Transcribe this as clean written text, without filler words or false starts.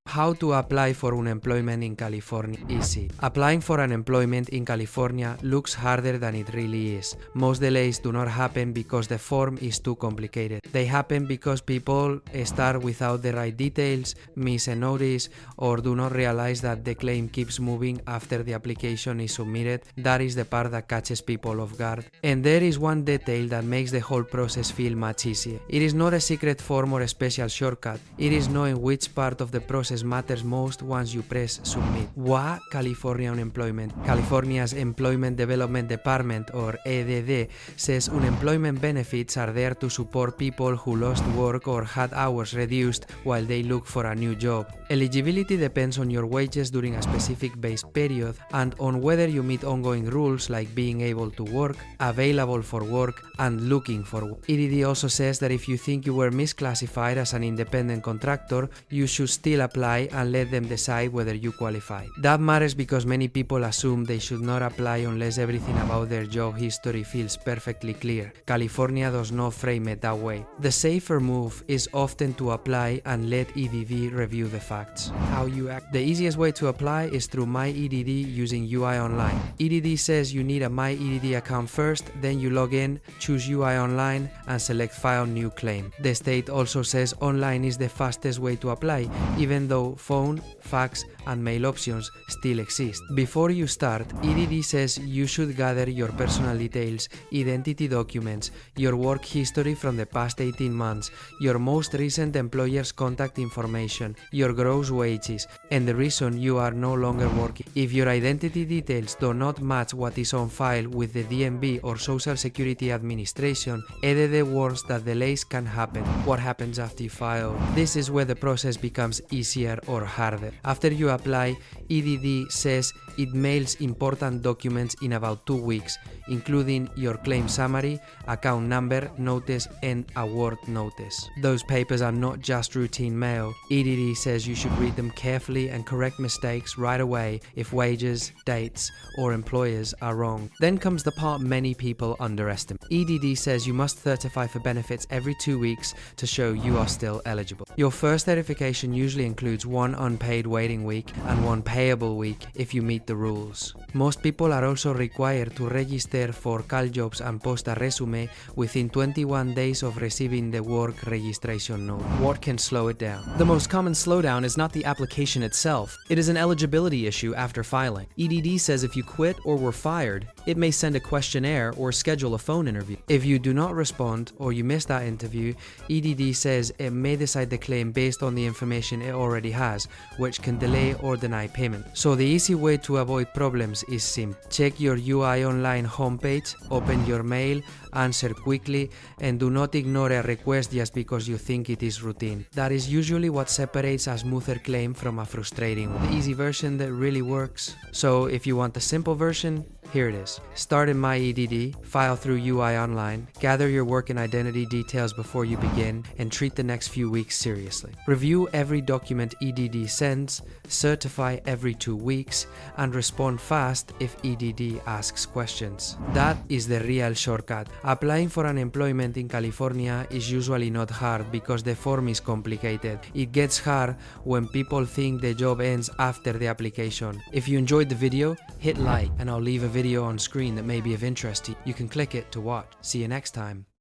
How to apply for unemployment in California? Easy. Applying for unemployment in California looks harder than it really is. Most delays do not happen because the form is too complicated. They happen because people start without the right details, miss a notice, or do not realize that the claim keeps moving after the application is submitted. That is the part that catches people off guard. And there is one detail that makes the whole process feel much easier. It is not a secret form or a special shortcut. It is knowing which part of the process matters most once you press submit. WA California Unemployment. California's Employment Development Department, or EDD, says unemployment benefits are there to support people who lost work or had hours reduced while they look for a new job. Eligibility depends on your wages during a specific base period and on whether you meet ongoing rules like being able to work, available for work, and looking for work. EDD also says that if you think you were misclassified as an independent contractor, you should still apply and let them decide whether you qualify. That matters because many people assume they should not apply unless everything about their job history feels perfectly clear. California does not frame it that way. The safer move is often to apply and let EDD review the facts. How you act. The easiest way to apply is through My EDD using UI Online. EDD says you need a My EDD account first, then you log in, choose UI Online, and select File New Claim. The state also says online is the fastest way to apply, even though phone, fax, and mail options still exist. Before you start, EDD says you should gather your personal details, identity documents, your work history from the past 18 months, your most recent employer's contact information, your gross wages, and the reason you are no longer working. If your identity details do not match what is on file with the DMV or Social Security Administration, EDD warns that delays can happen. What happens after you file? This is where the process becomes easier or harder. After you apply, EDD says it mails important documents in about 2 weeks, including your claim summary, account number, notice, and award notice. Those papers are not just routine mail. EDD says you should read them carefully and correct mistakes right away if wages, dates, or employers are wrong. Then comes the part many people underestimate. EDD says you must certify for benefits every 2 weeks to show you are still eligible. Your first certification usually includes one unpaid waiting week and one payable week if you meet the rules. Most people are also required to register for CalJobs and post a resume within 21 days of receiving the work registration note. What can slow it down? The most common slowdown is not the application itself. It is an eligibility issue after filing. EDD says if you quit or were fired, it may send a questionnaire or schedule a phone interview. If you do not respond or you miss that interview, EDD says it may decide the claim based on the information it already has, which can delay or deny payment. So the easy way to avoid problems is simple. Check your UI Online homepage, open your mail, answer quickly, and do not ignore a request just because you think it is routine. That is usually what separates a smoother claim from a frustrating one. The easy version that really works. So if you want the simple version, here it is. Start in My EDD, file through UI Online, gather your work and identity details before you begin, and treat the next few weeks seriously. Review every document EDD sends, certify every 2 weeks, and respond fast if EDD asks questions. That is the real shortcut. Applying for unemployment in California is usually not hard because the form is complicated. It gets hard when people think the job ends after the application. If you enjoyed the video, hit like, and I'll leave a video on screen that may be of interest to you. You can click it to watch. See you next time.